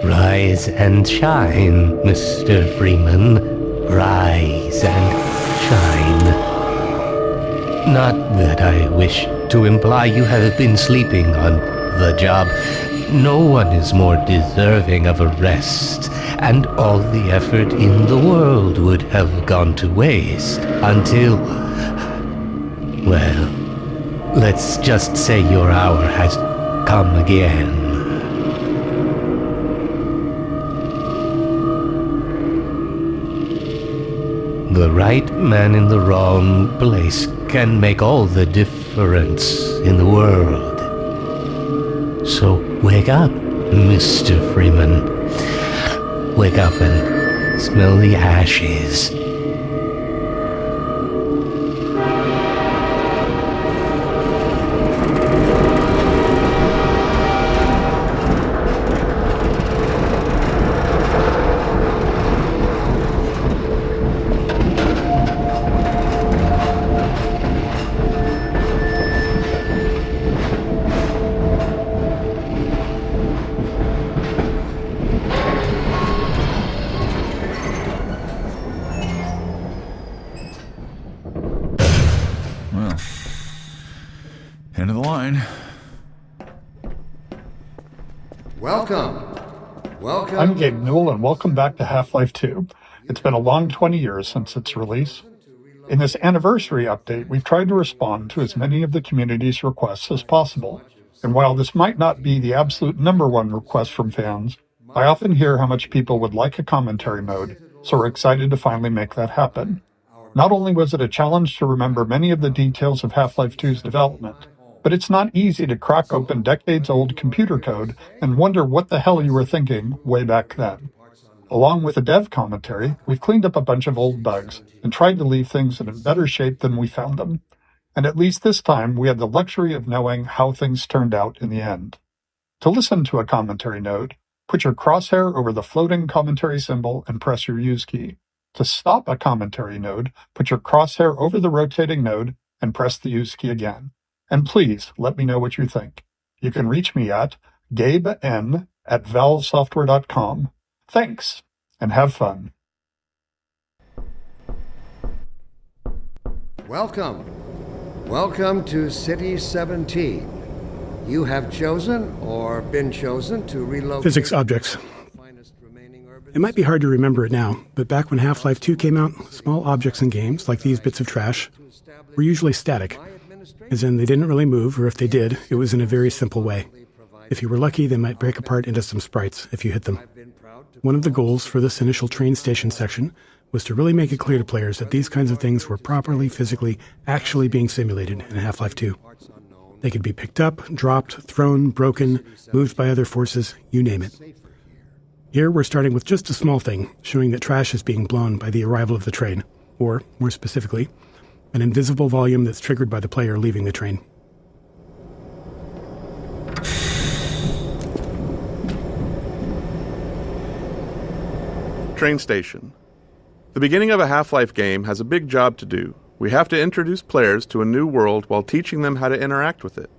Rise and shine, Mr. Freeman. Rise and shine. Not that I wish to imply you have been sleeping on the job. No one is more deserving of a rest, and all the effort in the world would have gone to waste until... well, let's just say your hour has come again. The right man in the wrong place can make all the difference in the world. So wake up, Mr. Freeman. Wake up and smell the ashes. End of the line. Welcome. I'm Gabe Newell, and welcome back to Half-Life 2. It's been a long 20 years since its release. In this anniversary update, we've tried to respond to as many of the community's requests as possible. And while this might not be the absolute #1 request from fans, I often hear how much people would like a commentary mode, so we're excited to finally make that happen. Not only was it a challenge to remember many of the details of Half-Life 2's development, but it's not easy to crack open decades-old computer code and wonder what the hell you were thinking way back then. Along with the dev commentary, we've cleaned up a bunch of old bugs and tried to leave things in better shape than we found them. And at least this time, we had the luxury of knowing how things turned out in the end. To listen to a commentary node, put your crosshair over the floating commentary symbol and press your use key. To stop a commentary node, put your crosshair over the rotating node and press the use key again. And please let me know what you think. You can reach me at gaben@valvesoftware.com. Thanks, and have fun. Welcome to City 17. You have chosen or been chosen to relocate... Physics objects. It might be hard to remember it now, but back when Half-Life 2 came out, small objects in games, like these bits of trash, were usually static. As in, they didn't really move, or if they did, it was in a very simple way. If you were lucky, they might break apart into some sprites if you hit them. One of the goals for this initial train station section was to really make it clear to players that these kinds of things were properly, physically, actually being simulated in Half-Life 2. They could be picked up, dropped, thrown, broken, moved by other forces, you name it. Here we're starting with just a small thing, showing that trash is being blown by the arrival of the train, or, more specifically, an invisible volume that's triggered by the player leaving the train. Train station. The beginning of a Half-Life game has a big job to do. We have to introduce players to a new world while teaching them how to interact with it.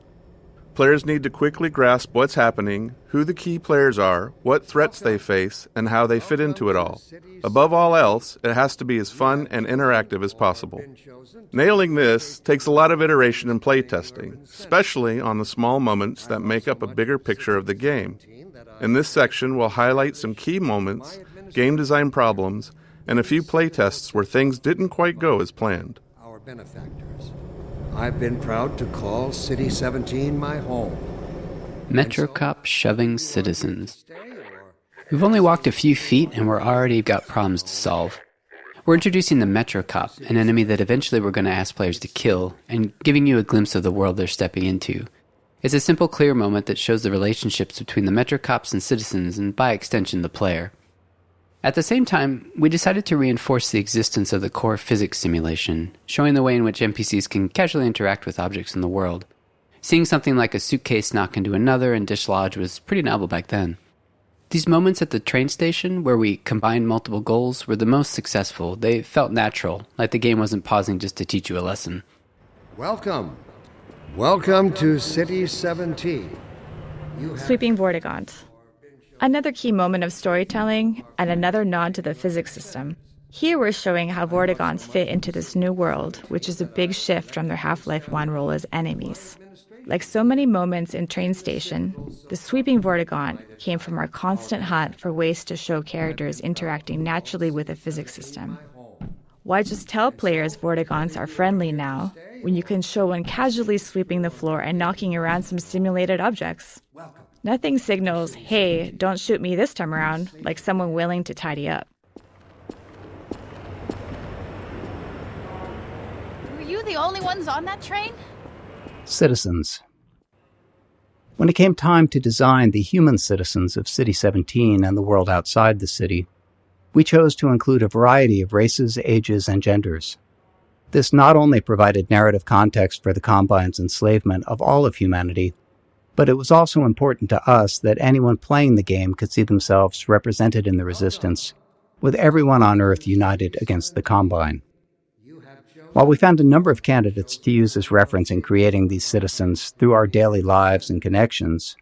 Players need to quickly grasp what's happening, who the key players are, what threats they face, and how they fit into it all. Above all else, it has to be as fun and interactive as possible. Nailing this takes a lot of iteration and playtesting, especially on the small moments that make up a bigger picture of the game. In this section, we'll highlight some key moments, game design problems, and a few playtests where things didn't quite go as planned. Our benefactors. I've been proud to call City 17 my home. Metro Cop shoving citizens. We've only walked a few feet and we're already got problems to solve. We're introducing the Metro Cop, an enemy that eventually we're going to ask players to kill, and giving you a glimpse of the world they're stepping into. It's a simple, clear moment that shows the relationships between the Metro Cops and citizens, and by extension, the player. At the same time, we decided to reinforce the existence of the core physics simulation, showing the way in which NPCs can casually interact with objects in the world. Seeing something like a suitcase knock into another and dislodge was pretty novel back then. These moments at the train station, where we combined multiple goals, were the most successful. They felt natural, like the game wasn't pausing just to teach you a lesson. Welcome. Welcome to City 17. Sweeping Vortigaunt. Another key moment of storytelling, and another nod to the physics system. Here we're showing how Vortigaunts fit into this new world, which is a big shift from their Half-Life 1 role as enemies. Like so many moments in Train Station, the Sweeping Vortigaunt came from our constant hunt for ways to show characters interacting naturally with a physics system. Why just tell players Vortigaunts are friendly now, when you can show one casually sweeping the floor and knocking around some simulated objects? Nothing signals, hey, don't shoot me this time around, like someone willing to tidy up. Were you the only ones on that train? Citizens. When it came time to design the human citizens of City 17 and the world outside the city, we chose to include a variety of races, ages, and genders. This not only provided narrative context for the Combine's enslavement of all of humanity, but it was also important to us that anyone playing the game could see themselves represented in the Resistance, with everyone on Earth united against the Combine. While we found a number of candidates to use as reference in creating these citizens through our daily lives and connections,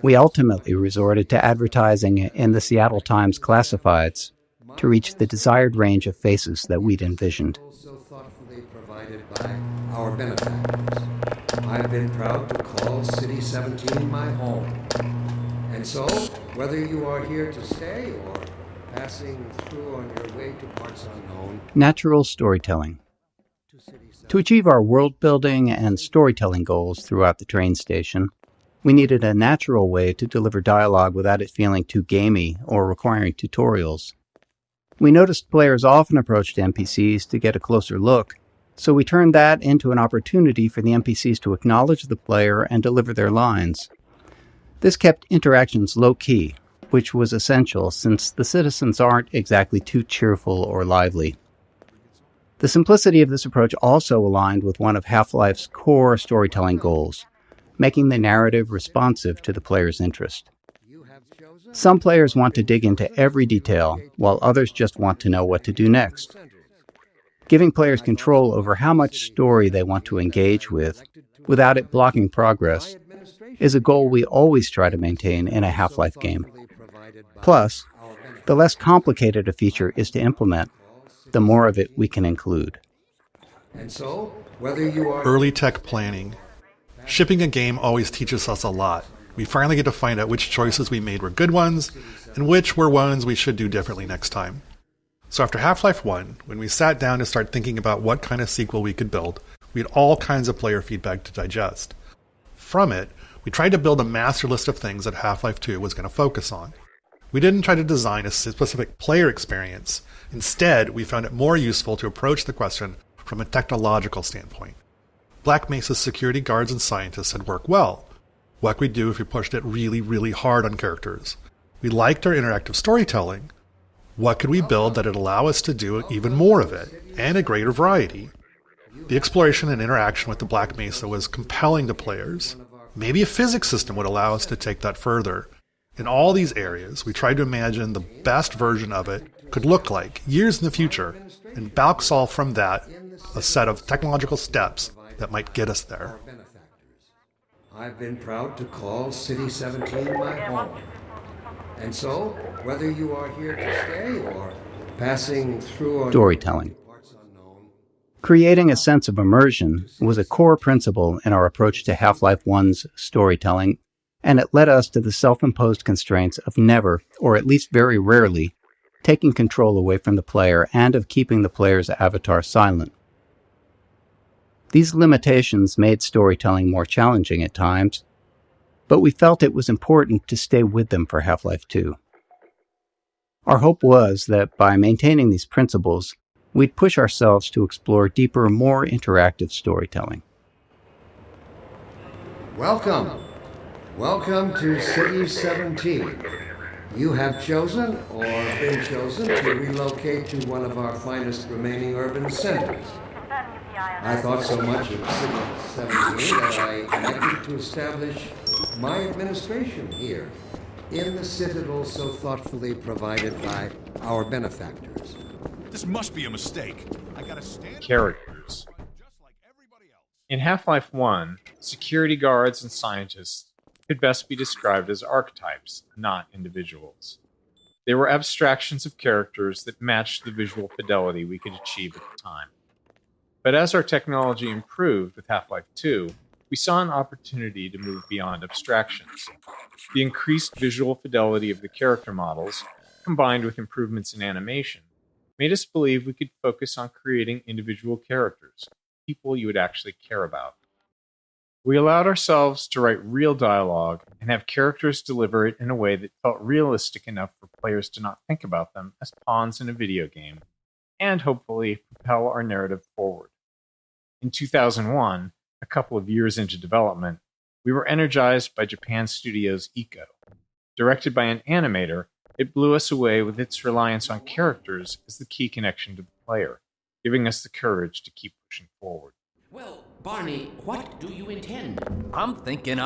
we ultimately resorted to advertising in the Seattle Times classifieds to reach the desired range of faces that we'd envisioned. Also thoughtfully provided by our benefactors. I've been proud to call City 17 my home. And so, whether you are here to stay or passing through on your way to parts unknown... Natural storytelling. To achieve our world-building and storytelling goals throughout the train station, we needed a natural way to deliver dialogue without it feeling too gamey or requiring tutorials. We noticed players often approached NPCs to get a closer look, so we turned that into an opportunity for the NPCs to acknowledge the player and deliver their lines. This kept interactions low-key, which was essential since the citizens aren't exactly too cheerful or lively. The simplicity of this approach also aligned with one of Half-Life's core storytelling goals, making the narrative responsive to the player's interest. Some players want to dig into every detail, while others just want to know what to do next. Giving players control over how much story they want to engage with, without it blocking progress, is a goal we always try to maintain in a Half-Life game. Plus, the less complicated a feature is to implement, the more of it we can include. And so, whether you are... Early tech planning. Shipping a game always teaches us a lot. We finally get to find out which choices we made were good ones, and which were ones we should do differently next time. So after Half-Life 1, when we sat down to start thinking about what kind of sequel we could build, we had all kinds of player feedback to digest. From it, we tried to build a master list of things that Half-Life 2 was going to focus on. We didn't try to design a specific player experience. Instead, we found it more useful to approach the question from a technological standpoint. Black Mesa's security guards and scientists had worked well. What could we do if we pushed it really, really hard on characters? We liked our interactive storytelling. What could we build that would allow us to do even more of it, and a greater variety? The exploration and interaction with the Black Mesa was compelling to players. Maybe a physics system would allow us to take that further. In all these areas, we tried to imagine the best version of it could look like years in the future, and back solve from that a set of technological steps that might get us there. I've been proud to call City 17 my home. And so, whether you are here to stay or passing through on Storytelling. Creating a sense of immersion was a core principle in our approach to Half-Life 1's storytelling, and it led us to the self-imposed constraints of never, or at least very rarely, taking control away from the player and of keeping the player's avatar silent. These limitations made storytelling more challenging at times, but we felt it was important to stay with them for Half-Life 2. Our hope was that by maintaining these principles, we'd push ourselves to explore deeper, more interactive storytelling. Welcome. Welcome to City 17. You have chosen, or been chosen, to relocate to one of our finest remaining urban centers. I thought so much of City 17 that I elected to establish my administration here, in the Citadel so thoughtfully provided by our benefactors. This must be a mistake. I gotta stand. Characters. In Half-Life 1, security guards and scientists could best be described as archetypes, not individuals. They were abstractions of characters that matched the visual fidelity we could achieve at the time. But as our technology improved with Half-Life 2, we saw an opportunity to move beyond abstractions. The increased visual fidelity of the character models, combined with improvements in animation, made us believe we could focus on creating individual characters, people you would actually care about. We allowed ourselves to write real dialogue and have characters deliver it in a way that felt realistic enough for players to not think about them as pawns in a video game, and hopefully propel our narrative forward. In 2001, a couple of years into development, we were energized by Japan Studios' Ico. Directed by an animator, it blew us away with its reliance on characters as the key connection to the player, giving us the courage to keep pushing forward. Well, Barney, what do you intend? I'm thinking.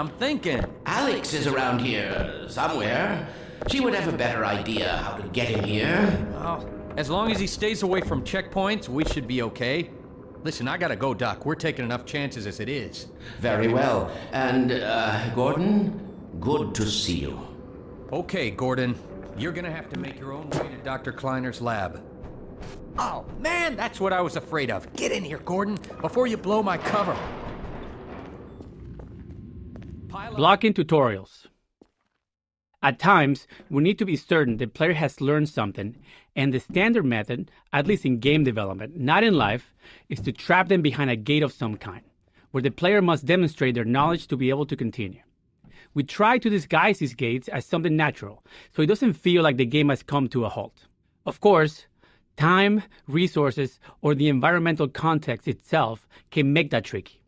Alex is around here somewhere. She would have a better idea how to get him here. Oh, as long as he stays away from checkpoints, we should be okay. Listen, I gotta go, Doc. We're taking enough chances as it is. Very well. And, Gordon, good to see you. Okay, Gordon. You're gonna have to make your own way to Dr. Kleiner's lab. Oh, man, that's what I was afraid of. Get in here, Gordon, before you blow my cover. Blocking tutorials. At times, we need to be certain the player has learned something, and the standard method, at least in game development, not in life, is to trap them behind a gate of some kind, where the player must demonstrate their knowledge to be able to continue. We try to disguise these gates as something natural, so it doesn't feel like the game has come to a halt. Of course, time, resources, or the environmental context itself can make that tricky.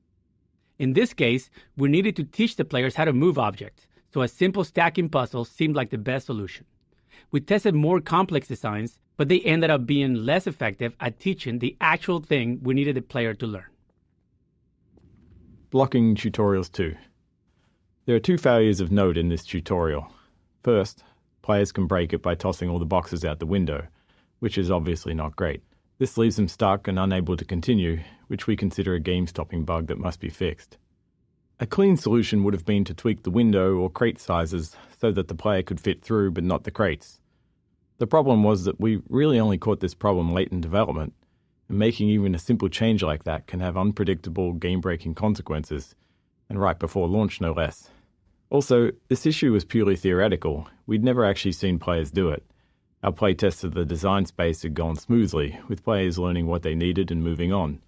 In this case, we needed to teach the players how to move objects, so a simple stacking puzzle seemed like the best solution. We tested more complex designs, but they ended up being less effective at teaching the actual thing we needed the player to learn. Blocking tutorials 2. There are 2 failures of note in this tutorial. First, players can break it by tossing all the boxes out the window, which is obviously not great. This leaves them stuck and unable to continue, which we consider a game-stopping bug that must be fixed. A clean solution would have been to tweak the window or crate sizes so that the player could fit through but not the crates. The problem was that we really only caught this problem late in development, and making even a simple change like that can have unpredictable game-breaking consequences, and right before launch no less. Also, this issue was purely theoretical. We'd never actually seen players do it. Our playtests of the design space had gone smoothly, with players learning what they needed and moving on.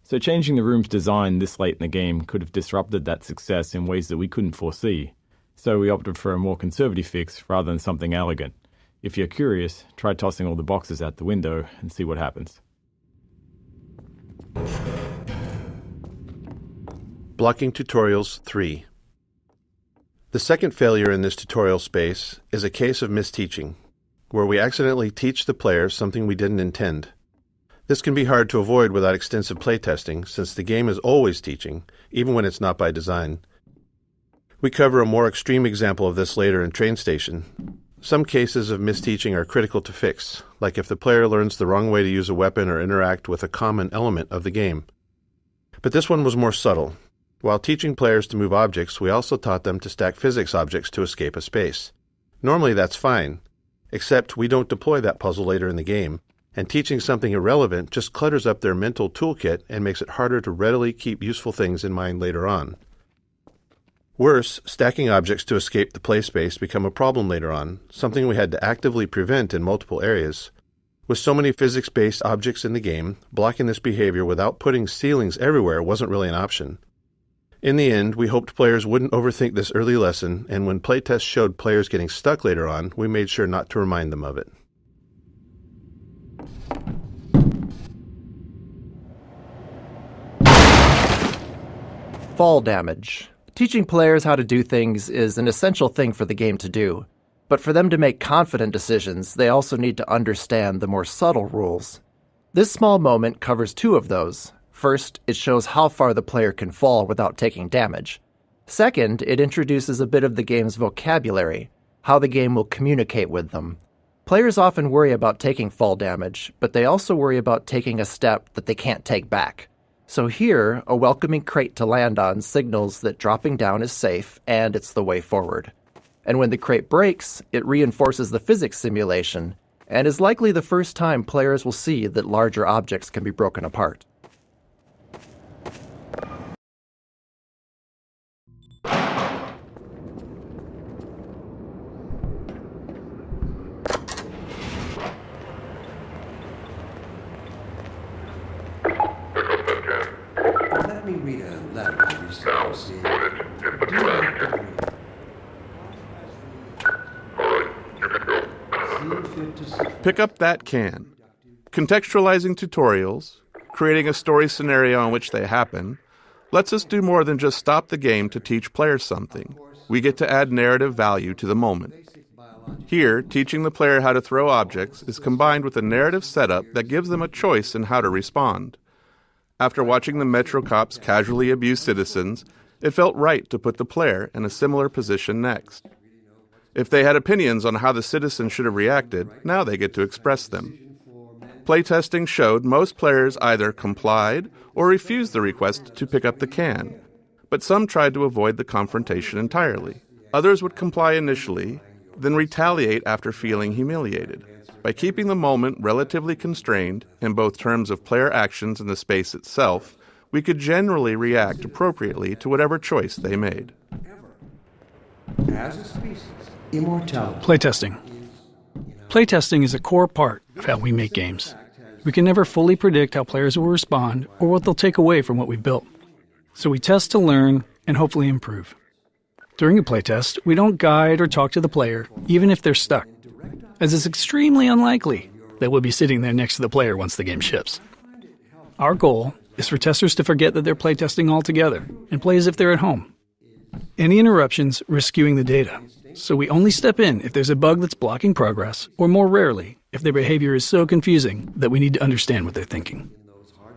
So changing the room's design this late in the game could have disrupted that success in ways that we couldn't foresee, so we opted for a more conservative fix rather than something elegant. If you're curious, try tossing all the boxes out the window and see what happens. Blocking Tutorials 3. The second failure in this tutorial space is a case of misteaching, where we accidentally teach the player something we didn't intend. This can be hard to avoid without extensive playtesting, since the game is always teaching, even when it's not by design. We cover a more extreme example of this later in Train Station. Some cases of misteaching are critical to fix, like if the player learns the wrong way to use a weapon or interact with a common element of the game. But this one was more subtle. While teaching players to move objects, we also taught them to stack physics objects to escape a space. Normally that's fine, except we don't deploy that puzzle later in the game, and teaching something irrelevant just clutters up their mental toolkit and makes it harder to readily keep useful things in mind later on. Worse, stacking objects to escape the play space become a problem later on, something we had to actively prevent in multiple areas. With so many physics-based objects in the game, blocking this behavior without putting ceilings everywhere wasn't really an option. In the end, we hoped players wouldn't overthink this early lesson, and when playtests showed players getting stuck later on, we made sure not to remind them of it. Fall damage. Teaching players how to do things is an essential thing for the game to do, But for them to make confident decisions, they also need to understand the more subtle rules. This small moment covers two of those. First, it shows how far the player can fall without taking damage. Second, it introduces a bit of the game's vocabulary, how the game will communicate with them. Players often worry about taking fall damage, but they also worry about taking a step that they can't take back. So here, a welcoming crate to land on signals that dropping down is safe and it's the way forward. And when the crate breaks, it reinforces the physics simulation, and is likely the first time players will see that larger objects can be broken apart. Let me read a letter I recently received. Pick up that can. Contextualizing tutorials, creating a story scenario in which they happen, lets us do more than just stop the game to teach players something. We get to add narrative value to the moment. Here, teaching the player how to throw objects is combined with a narrative setup that gives them a choice in how to respond. After watching the Metro cops casually abuse citizens, it felt right to put the player in a similar position next. If they had opinions on how the citizens should have reacted, now they get to express them. Playtesting showed most players either complied or refused the request to pick up the can, but some tried to avoid the confrontation entirely. Others would comply initially, then retaliate after feeling humiliated. By keeping the moment relatively constrained, in both terms of player actions and the space itself, we could generally react appropriately to whatever choice they made. As a species, immortality. Playtesting. Playtesting is a core part of how we make games. We can never fully predict how players will respond or what they'll take away from what we've built. So we test to learn and hopefully improve. During a playtest, we don't guide or talk to the player, even if they're stuck, as it's extremely unlikely that we'll be sitting there next to the player once the game ships. Our goal is for testers to forget that they're playtesting altogether and play as if they're at home. Any interruptions risk skewing the data, so we only step in if there's a bug that's blocking progress, or more rarely, if their behavior is so confusing that we need to understand what they're thinking.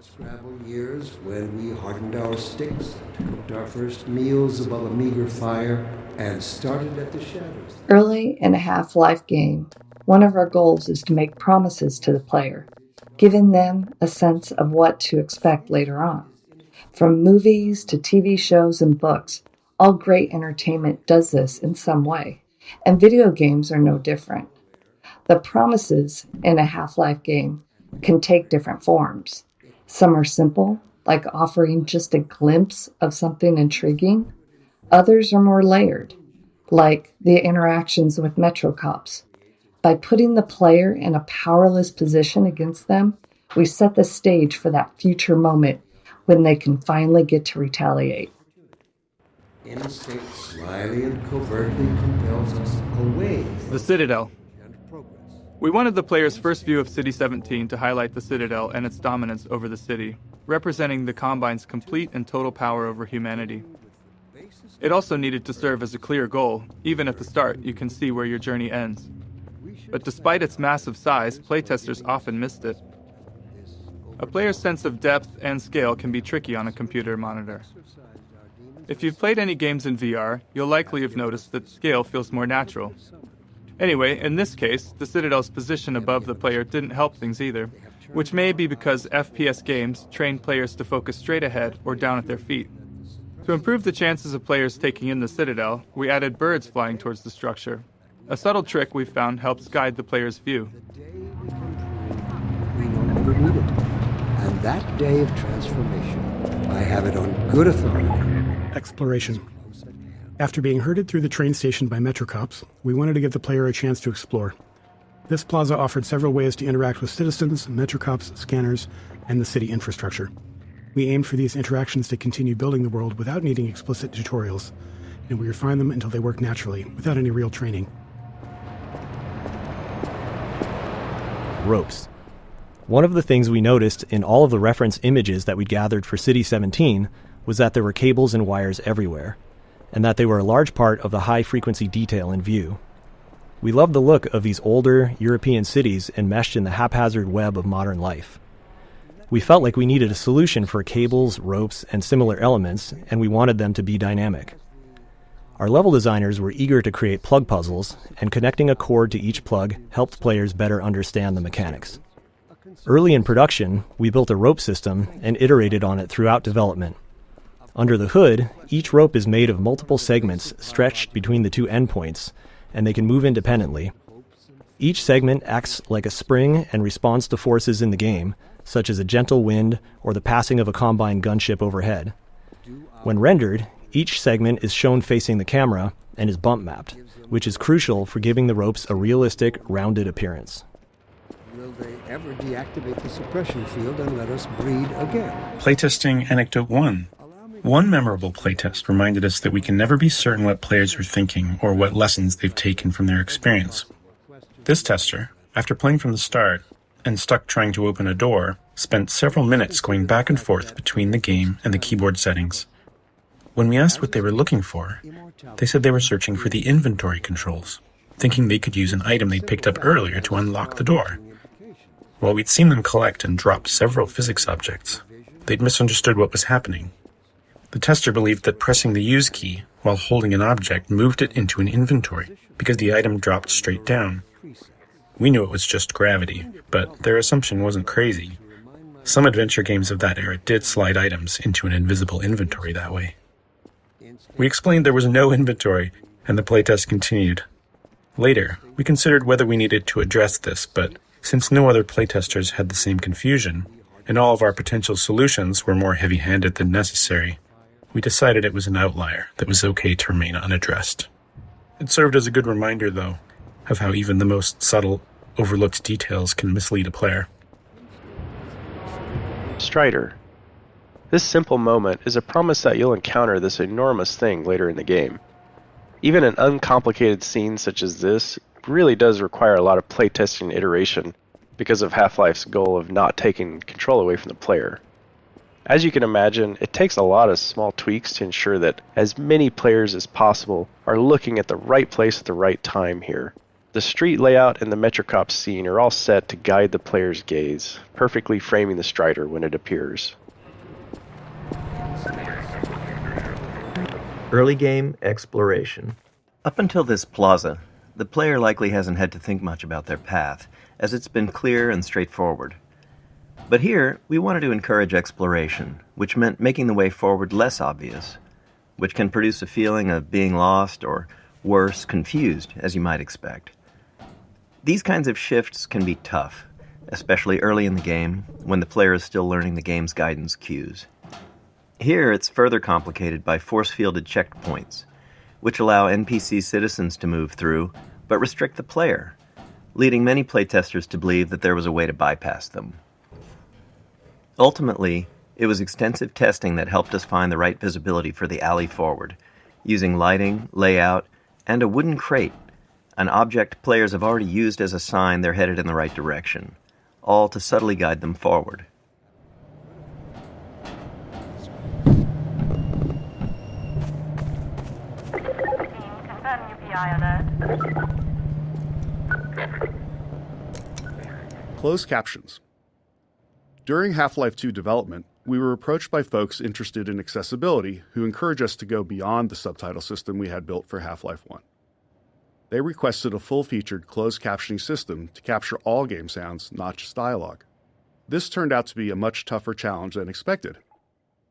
Scrabble years when we hardened our sticks, cooked our first meals above a meager fire, and started at the shadows. Early in a Half-Life game, one of our goals is to make promises to the player, giving them a sense of what to expect later on. From movies to TV shows and books, all great entertainment does this in some way, and video games are no different. The promises in a Half-Life game can take different forms. Some are simple, like offering just a glimpse of something intriguing. Others are more layered, like the interactions with Metro cops. By putting the player in a powerless position against them, we set the stage for that future moment when they can finally get to retaliate. Instinct slyly and covertly compels us away from the Citadel. We wanted the player's first view of City 17 to highlight the Citadel and its dominance over the city, representing the Combine's complete and total power over humanity. It also needed to serve as a clear goal. Even at the start, you can see where your journey ends. But despite its massive size, playtesters often missed it. A player's sense of depth and scale can be tricky on a computer monitor. If you've played any games in VR, you'll likely have noticed that scale feels more natural. Anyway, in this case, the Citadel's position above the player didn't help things either, which may be because FPS games train players to focus straight ahead or down at their feet. To improve the chances of players taking in the Citadel, we added birds flying towards the structure. A subtle trick we've found helps guide the player's view. We no longer need it. And that day of transformation, I have it on good authority. Exploration. After being herded through the train station by Metro cops, we wanted to give the player a chance to explore. This plaza offered several ways to interact with citizens, Metro cops, scanners, and the city infrastructure. We aimed for these interactions to continue building the world without needing explicit tutorials, and we refined them until they worked naturally, without any real training. Ropes. One of the things we noticed in all of the reference images that we gathered for City 17 was that there were cables and wires everywhere, and that they were a large part of the high-frequency detail in view. We loved the look of these older European cities enmeshed in the haphazard web of modern life. We felt like we needed a solution for cables, ropes, and similar elements, and we wanted them to be dynamic. Our level designers were eager to create plug puzzles, and connecting a cord to each plug helped players better understand the mechanics. Early in production, we built a rope system and iterated on it throughout development. Under the hood, each rope is made of multiple segments stretched between the two endpoints, and they can move independently. Each segment acts like a spring and responds to forces in the game, such as a gentle wind or the passing of a Combine gunship overhead. When rendered, each segment is shown facing the camera and is bump mapped, which is crucial for giving the ropes a realistic, rounded appearance. Will they ever deactivate the suppression field and let us breed again? Playtesting Anecdote 1. One memorable playtest reminded us that we can never be certain what players are thinking or what lessons they've taken from their experience. This tester, after playing from the start and stuck trying to open a door, spent several minutes going back and forth between the game and the keyboard settings. When we asked what they were looking for, they said they were searching for the inventory controls, thinking they could use an item they'd picked up earlier to unlock the door. While we'd seen them collect and drop several physics objects, they'd misunderstood what was happening. The tester believed that pressing the use key while holding an object moved it into an inventory because the item dropped straight down. We knew it was just gravity, but their assumption wasn't crazy. Some adventure games of that era did slide items into an invisible inventory that way. We explained there was no inventory, and the playtest continued. Later, we considered whether we needed to address this, but since no other playtesters had the same confusion, and all of our potential solutions were more heavy-handed than necessary, we decided it was an outlier that was okay to remain unaddressed. It served as a good reminder, though, of how even the most subtle, overlooked details can mislead a player. Strider. This simple moment is a promise that you'll encounter this enormous thing later in the game. Even an uncomplicated scene such as this really does require a lot of playtesting and iteration because of Half-Life's goal of not taking control away from the player. As you can imagine, it takes a lot of small tweaks to ensure that as many players as possible are looking at the right place at the right time here. The street layout and the Metrocop scene are all set to guide the player's gaze, perfectly framing the Strider when it appears. Early game exploration. Up until this plaza, the player likely hasn't had to think much about their path, as it's been clear and straightforward. But here, we wanted to encourage exploration, which meant making the way forward less obvious, which can produce a feeling of being lost or, worse, confused, as you might expect. These kinds of shifts can be tough, especially early in the game, when the player is still learning the game's guidance cues. Here, it's further complicated by force-fielded checkpoints, which allow NPC citizens to move through, but restrict the player, leading many playtesters to believe that there was a way to bypass them. Ultimately, it was extensive testing that helped us find the right visibility for the alley forward, using lighting, layout, and a wooden crate, an object players have already used as a sign they're headed in the right direction, all to subtly guide them forward. Closed captions. During Half-Life 2 development, we were approached by folks interested in accessibility who encouraged us to go beyond the subtitle system we had built for Half-Life 1. They requested a full-featured closed captioning system to capture all game sounds, not just dialogue. This turned out to be a much tougher challenge than expected.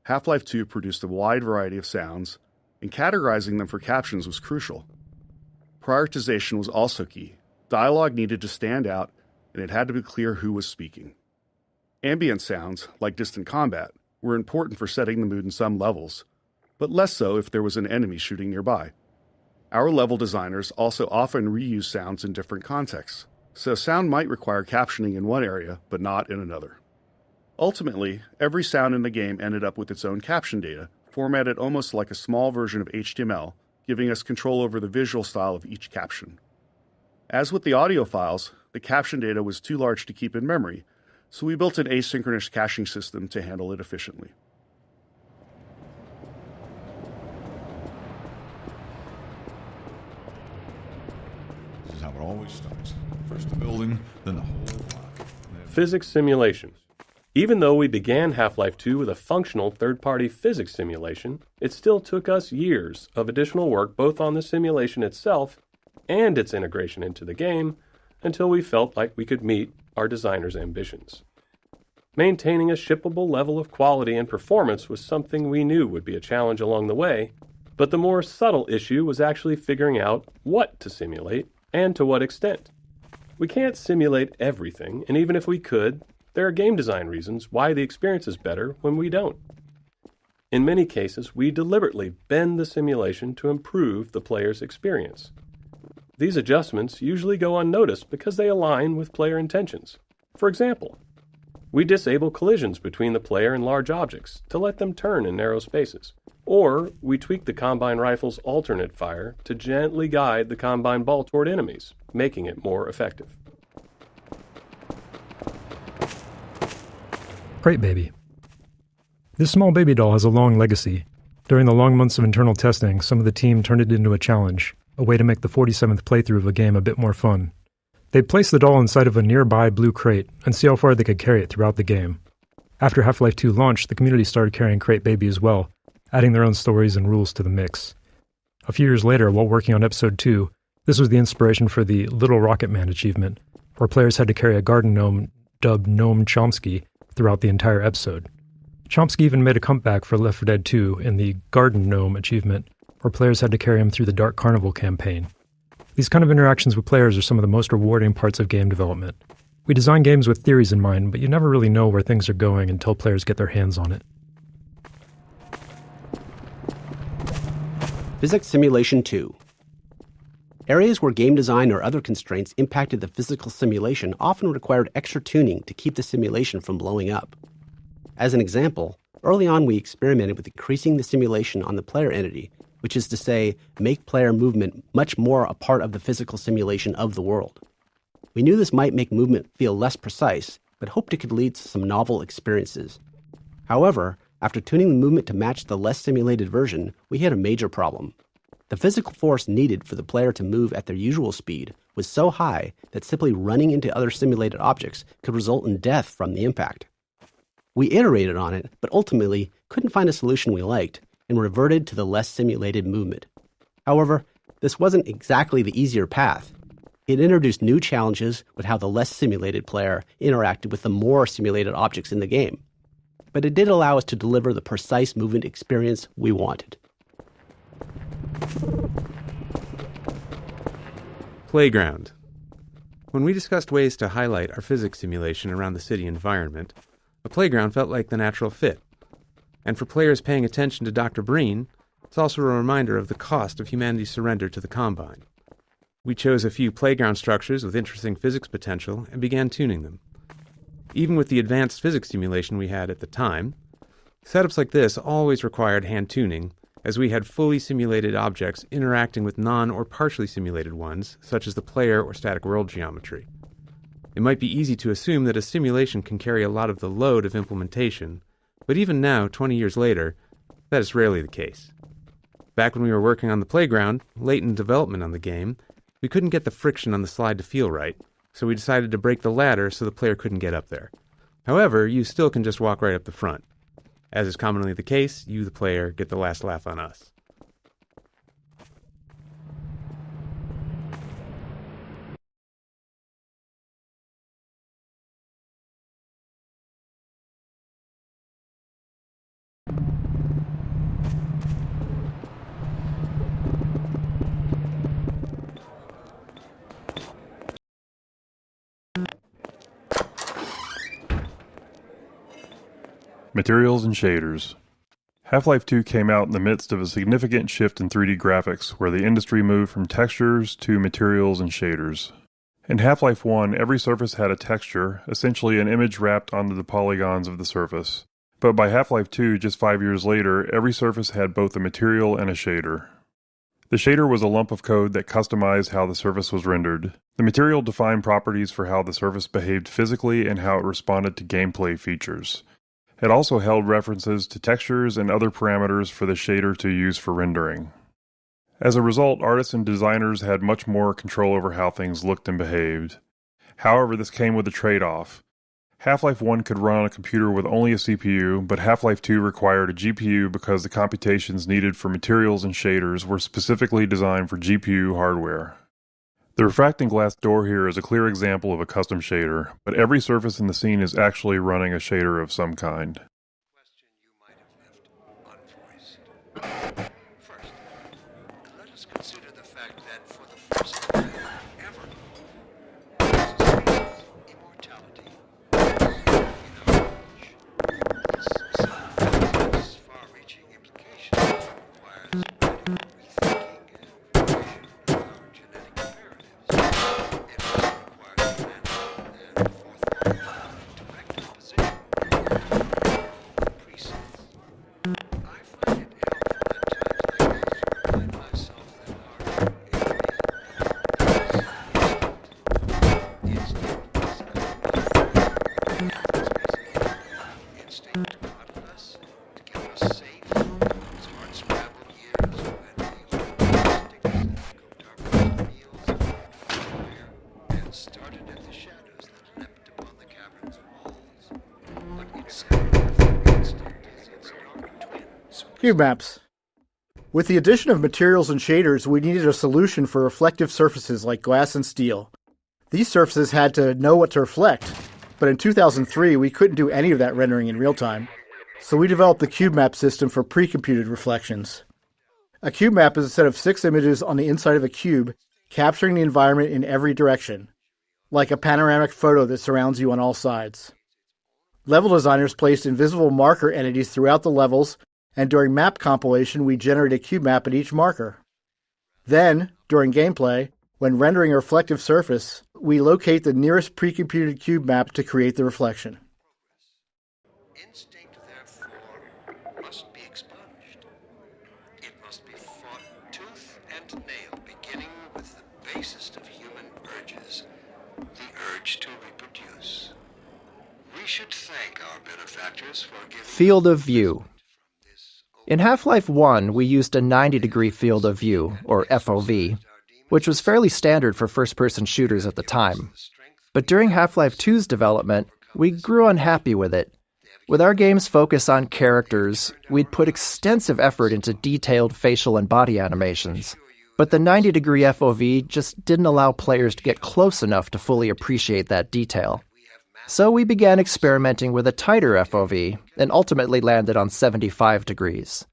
Half-Life 2 produced a wide variety of sounds, and categorizing them for captions was crucial. Prioritization was also key. Dialogue needed to stand out, and it had to be clear who was speaking. Ambient sounds, like distant combat, were important for setting the mood in some levels, but less so if there was an enemy shooting nearby. Our level designers also often reuse sounds in different contexts, so sound might require captioning in one area, but not in another. Ultimately, every sound in the game ended up with its own caption data, formatted almost like a small version of HTML, giving us control over the visual style of each caption. As with the audio files, the caption data was too large to keep in memory, so we built an asynchronous caching system to handle it efficiently. This is how how it always starts. First the building, then the whole block. Physics simulation. Even though we began Half-Life 2 with a functional third-party physics simulation, it still took us years of additional work both on the simulation itself and its integration into the game until we felt like we could meet our designers' ambitions. Maintaining a shippable level of quality and performance was something we knew would be a challenge along the way, but the more subtle issue was actually figuring out what to simulate and to what extent. We can't simulate everything, and even if we could, there are game design reasons why the experience is better when we don't. In many cases, we deliberately bend the simulation to improve the player's experience. These adjustments usually go unnoticed because they align with player intentions. For example, we disable collisions between the player and large objects to let them turn in narrow spaces. Or we tweak the Combine rifle's alternate fire to gently guide the Combine ball toward enemies, making it more effective. Crate Baby. This small baby doll has a long legacy. During the long months of internal testing, some of the team turned it into a challenge, a way to make the 47th playthrough of a game a bit more fun. They'd place the doll inside of a nearby blue crate and see how far they could carry it throughout the game. After Half-Life 2 launched, the community started carrying Crate Baby as well, adding their own stories and rules to the mix. A few years later, while working on Episode 2, this was the inspiration for the Little Rocket Man achievement, where players had to carry a garden gnome dubbed Gnome Chomsky throughout the entire episode. Chomsky even made a comeback for Left 4 Dead 2 in the Garden Gnome achievement, where players had to carry him through the Dark Carnival campaign. These kind of interactions with players are some of the most rewarding parts of game development. We design games with theories in mind, but you never really know where things are going until players get their hands on it. Physics Simulation 2. Areas where game design or other constraints impacted the physical simulation often required extra tuning to keep the simulation from blowing up. As an example, early on we experimented with increasing the simulation on the player entity, which is to say, make player movement much more a part of the physical simulation of the world. We knew this might make movement feel less precise, but hoped it could lead to some novel experiences. However, after tuning the movement to match the less simulated version, we hit a major problem. The physical force needed for the player to move at their usual speed was so high that simply running into other simulated objects could result in death from the impact. We iterated on it, but ultimately couldn't find a solution we liked, and reverted to the less simulated movement. However, this wasn't exactly the easier path. It introduced new challenges with how the less simulated player interacted with the more simulated objects in the game. But it did allow us to deliver the precise movement experience we wanted. Playground. When we discussed ways to highlight our physics simulation around the city environment, a playground felt like the natural fit. And for players paying attention to Dr. Breen, it's also a reminder of the cost of humanity's surrender to the Combine. We chose a few playground structures with interesting physics potential and began tuning them. Even with the advanced physics simulation we had at the time, setups like this always required hand tuning, as we had fully simulated objects interacting with non- or partially simulated ones, such as the player or static world geometry. It might be easy to assume that a simulation can carry a lot of the load of implementation, but even now, 20 years later, that is rarely the case. Back when we were working on the playground, late in development on the game, we couldn't get the friction on the slide to feel right, so we decided to break the ladder so the player couldn't get up there. However, you still can just walk right up the front. As is commonly the case, you, the player, get the last laugh on us. Materials and shaders. Half-Life 2 came out in the midst of a significant shift in 3D graphics, where the industry moved from textures to materials and shaders. In Half-Life 1, every surface had a texture, essentially an image wrapped onto the polygons of the surface. But by Half-Life 2, just 5 years later, every surface had both a material and a shader. The shader was a lump of code that customized how the surface was rendered. The material defined properties for how the surface behaved physically and how it responded to gameplay features. It also held references to textures and other parameters for the shader to use for rendering. As a result, artists and designers had much more control over how things looked and behaved. However, this came with a trade-off. Half-Life 1 could run on a computer with only a CPU, but Half-Life 2 required a GPU because the computations needed for materials and shaders were specifically designed for GPU hardware. The refracting glass door here is a clear example of a custom shader, but every surface in the scene is actually running a shader of some kind. Cube maps. With the addition of materials and shaders, we needed a solution for reflective surfaces like glass and steel. These surfaces had to know what to reflect, but in 2003 we couldn't do any of that rendering in real time. So we developed the cube map system for pre-computed reflections. A cube map is a set of 6 images on the inside of a cube, capturing the environment in every direction, like a panoramic photo that surrounds you on all sides. Level designers placed invisible marker entities throughout the levels, and during map compilation, we generate a cube map at each marker. Then, during gameplay, when rendering a reflective surface, we locate the nearest pre-computed cube map to create the reflection. Instinct, therefore, must be expunged. It must be fought tooth and nail, beginning with the basest of human urges, the urge to reproduce. We should thank our benefactors for giving... Field of view. In Half-Life 1, we used a 90-degree field of view, or FOV, which was fairly standard for first-person shooters at the time. But during Half-Life 2's development, we grew unhappy with it. With our game's focus on characters, we'd put extensive effort into detailed facial and body animations. But the 90-degree FOV just didn't allow players to get close enough to fully appreciate that detail. So we began experimenting with a tighter FOV, and ultimately landed on 75 degrees.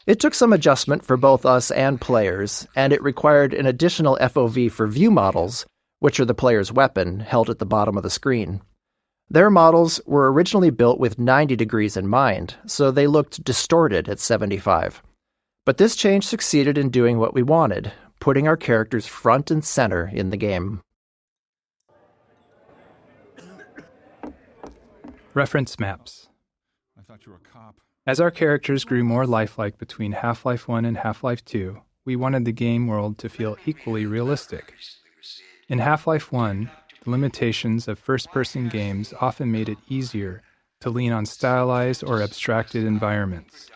It took some adjustment for both us and players, and it required an additional FOV for view models, which are the player's weapon, held at the bottom of the screen. Their models were originally built with 90 degrees in mind, so they looked distorted at 75. But this change succeeded in doing what we wanted, putting our characters front and center in the game. Reference maps. I thought you were a cop. As our characters grew more lifelike between Half-Life 1 and Half-Life 2, we wanted the game world to feel equally realistic. In Half-Life 1, the limitations of first-person games often made it easier to lean on stylized or abstracted environments.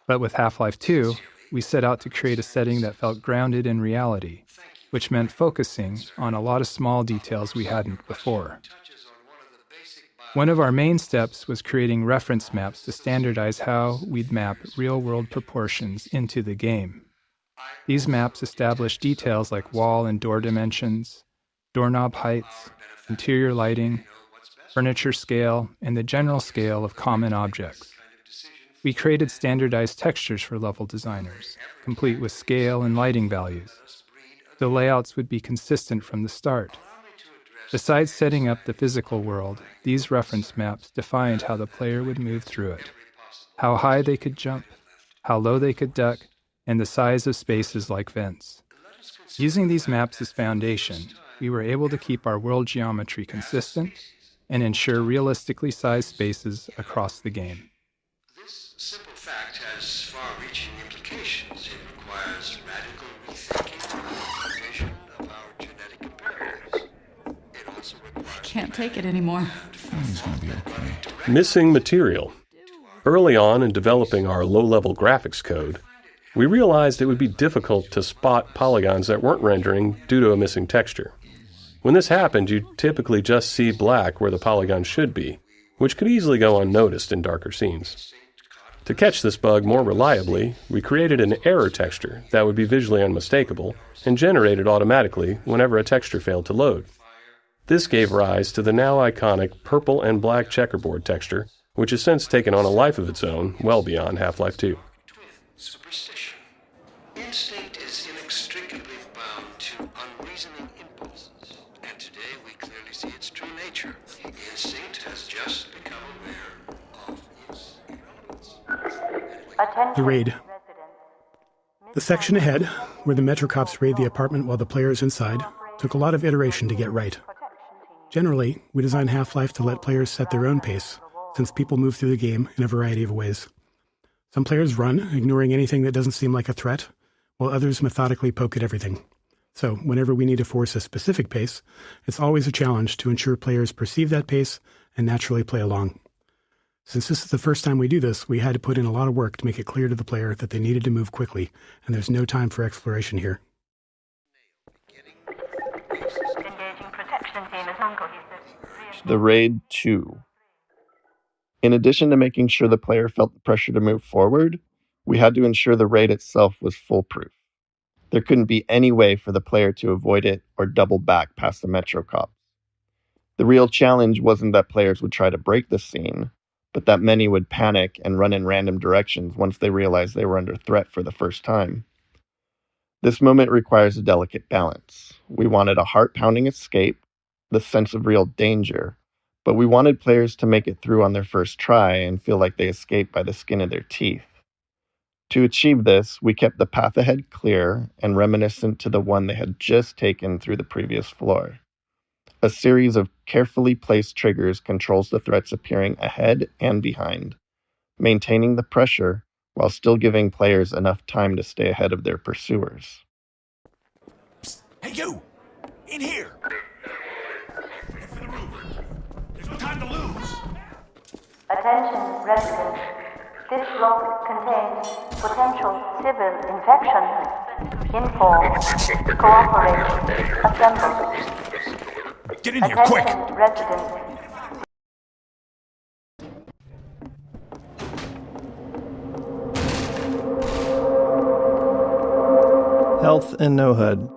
But with Half-Life 2, we set out to create a setting that felt grounded in reality, which meant focusing on a lot of small details we hadn't before. One of our main steps was creating reference maps to standardize how we'd map real-world proportions into the game. These maps establish details like wall and door dimensions, doorknob heights, interior lighting, furniture scale, and the general scale of common objects. We created standardized textures for level designers, complete with scale and lighting values. The layouts would be consistent from the start. Besides setting up the physical world, these reference maps defined how the player would move through it, how high they could jump, how low they could duck, and the size of spaces like vents. Using these maps as foundation, we were able to keep our world geometry consistent and ensure realistically sized spaces across the game. This simple fact has far-reaching implications. It requires radical rethinking of the vision of our genetic imperatives. I can't take it anymore. He's gonna be okay. Missing material. Early on in developing our low-level graphics code, We realized it would be difficult to spot polygons that weren't rendering due to a missing texture. When this happened, you typically just see black where the polygon should be, which could easily go unnoticed in darker scenes. To catch this bug more reliably, we created an error texture that would be visually unmistakable and generated automatically whenever a texture failed to load. This gave rise to the now iconic purple and black checkerboard texture, which has since taken on a life of its own well beyond Half-Life 2. Superstition. Instinct is inextricably bound to unreasoning impulses, and today we clearly see its true nature. Instinct has just become aware of its irrelevance. The raid. The section ahead, where the Metro cops raid the apartment while the player is inside, took a lot of iteration to get right. Generally, we design Half-Life to let players set their own pace, since people move through the game in a variety of ways. Some players run, ignoring anything that doesn't seem like a threat, while others methodically poke at everything. So, whenever we need to force a specific pace, it's always a challenge to ensure players perceive that pace and naturally play along. Since this is the first time we do this, we had to put in a lot of work to make it clear to the player that they needed to move quickly, and there's no time for exploration here. The Raid 2. In addition to making sure the player felt the pressure to move forward, we had to ensure the raid itself was foolproof. There couldn't be any way for the player to avoid it or double back past the Metro cops. The real challenge wasn't that players would try to break the scene, but that many would panic and run in random directions once they realized they were under threat for the first time. This moment requires a delicate balance. We wanted a heart-pounding escape, the sense of real danger, but we wanted players to make it through on their first try and feel like they escaped by the skin of their teeth. To achieve this, we kept the path ahead clear and reminiscent to the one they had just taken through the previous floor. A series of carefully placed triggers controls the threats appearing ahead and behind, maintaining the pressure while still giving players enough time to stay ahead of their pursuers. Hey, you! In here! Head for the roof. There's no time to lose. Attention, residents. This block contains potential civil infection. Info. Cooperate. Assemble. Get in here, quick! Attention, residents. Health and no HUD.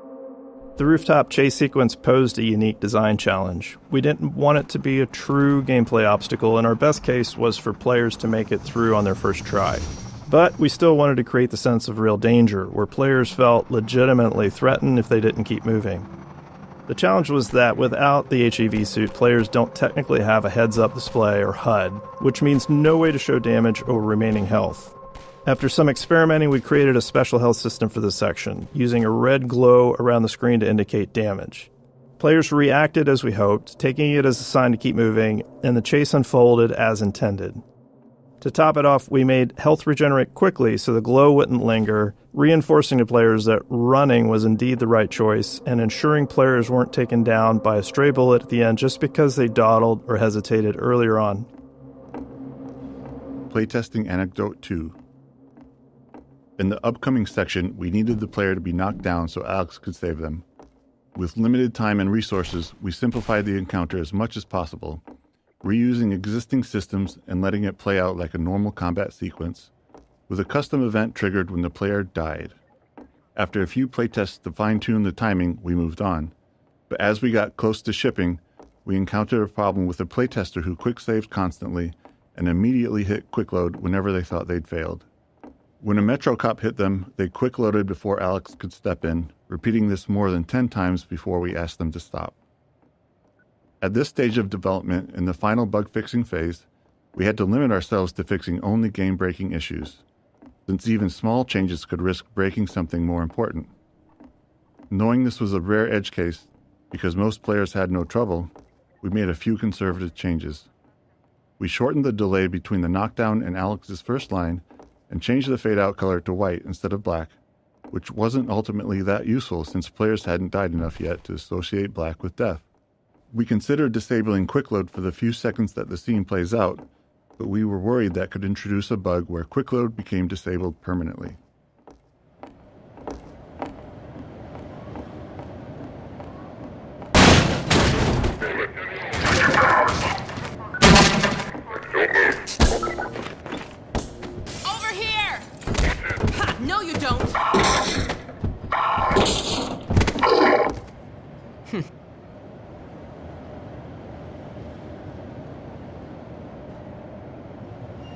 The rooftop chase sequence posed a unique design challenge. We didn't want it to be a true gameplay obstacle, and our best case was for players to make it through on their first try. But we still wanted to create the sense of real danger, where players felt legitimately threatened if they didn't keep moving. The challenge was that without the HEV suit, players don't technically have a heads-up display or HUD, which means no way to show damage or remaining health. After some experimenting, we created a special health system for this section, using a red glow around the screen to indicate damage. Players reacted as we hoped, taking it as a sign to keep moving, and the chase unfolded as intended. To top it off, we made health regenerate quickly so the glow wouldn't linger, reinforcing to players that running was indeed the right choice, and ensuring players weren't taken down by a stray bullet at the end just because they dawdled or hesitated earlier on. Playtesting Anecdote 2. In the upcoming section, we needed the player to be knocked down so Alex could save them. With limited time and resources, we simplified the encounter as much as possible, reusing existing systems and letting it play out like a normal combat sequence, with a custom event triggered when the player died. After a few playtests to fine-tune the timing, we moved on. But as we got close to shipping, we encountered a problem with a playtester who quick-saved constantly and immediately hit quick-load whenever they thought they'd failed. When a Metro cop hit them, they quick-loaded before Alex could step in, repeating this more than 10 times before we asked them to stop. At this stage of development, in the final bug-fixing phase, we had to limit ourselves to fixing only game-breaking issues, since even small changes could risk breaking something more important. Knowing this was a rare edge case, because most players had no trouble, we made a few conservative changes. We shortened the delay between the knockdown and Alex's first line, and changed the fade-out color to white instead of black, which wasn't ultimately that useful since players hadn't died enough yet to associate black with death. We considered disabling quick load for the few seconds that the scene plays out, but we were worried that could introduce a bug where quick load became disabled permanently. No, you don't!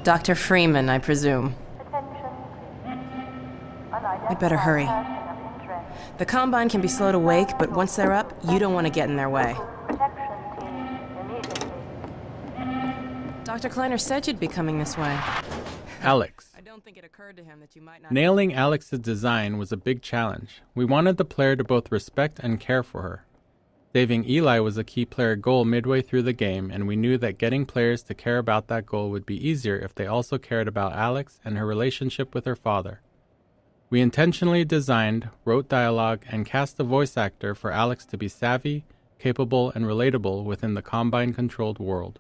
Dr. Freeman, I presume. We better hurry. The Combine can be slow to wake, but once they're up, you don't want to get in their way. Dr. Kleiner said you'd be coming this way. Alex. I don't think it occurred to him that you might not... Nailing Alex's design was a big challenge. We wanted the player to both respect and care for her. Saving Eli was a key player goal midway through the game, and we knew that getting players to care about that goal would be easier if they also cared about Alex and her relationship with her father. We intentionally designed, wrote dialogue, and cast a voice actor for Alex to be savvy, capable, and relatable within the Combine-controlled world,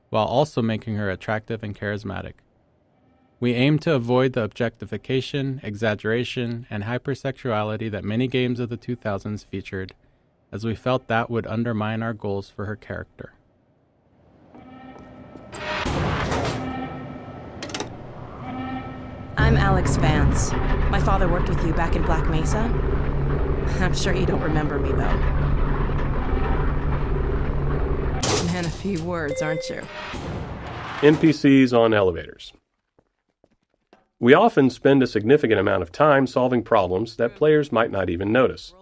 while also making her attractive and charismatic. We aimed to avoid the objectification, exaggeration, and hypersexuality that many games of the 2000s featured, as we felt that would undermine our goals for her character. I'm Alex Vance. My father worked with you back in Black Mesa. I'm sure you don't remember me, though. Man, a few words, aren't you? NPCs on elevators. We often spend a significant amount of time solving problems that players might not even notice.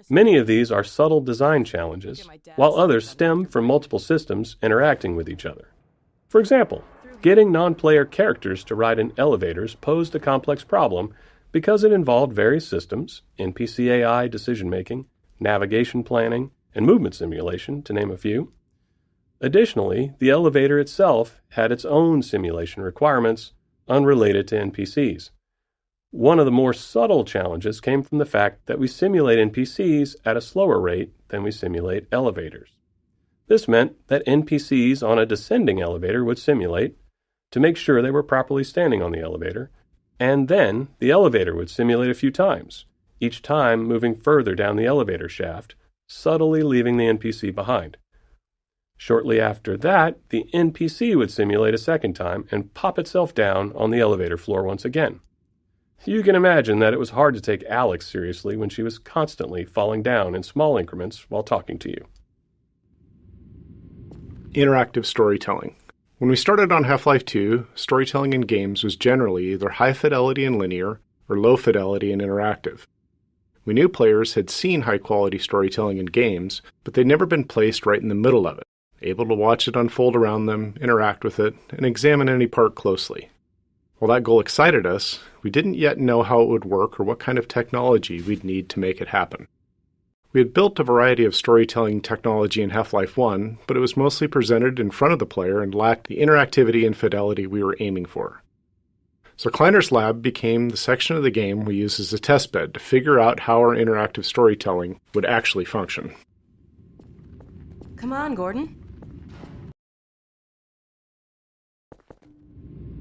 Many of these are subtle design challenges, while others stem from multiple systems interacting with each other. For example, getting non-player characters to ride in elevators posed a complex problem because it involved various systems, NPC AI decision-making, navigation planning, and movement simulation, to name a few. Additionally, the elevator itself had its own simulation requirements unrelated to NPCs. One of the more subtle challenges came from the fact that we simulate NPCs at a slower rate than we simulate elevators. This meant that NPCs on a descending elevator would simulate to make sure they were properly standing on the elevator, and then the elevator would simulate a few times, each time moving further down the elevator shaft, subtly leaving the NPC behind. Shortly after that, the NPC would simulate a second time and pop itself down on the elevator floor once again. You can imagine that it was hard to take Alex seriously when she was constantly falling down in small increments while talking to you. Interactive storytelling. When we started on Half-Life 2, storytelling in games was generally either high fidelity and linear or low fidelity and interactive. We knew players had seen high-quality storytelling in games, but they'd never been placed right in the middle of it, able to watch it unfold around them, interact with it, and examine any part closely. While that goal excited us, we didn't yet know how it would work or what kind of technology we'd need to make it happen. We had built a variety of storytelling technology in Half-Life 1, but it was mostly presented in front of the player and lacked the interactivity and fidelity we were aiming for. So Kleiner's lab became the section of the game we used as a testbed to figure out how our interactive storytelling would actually function. Come on, Gordon.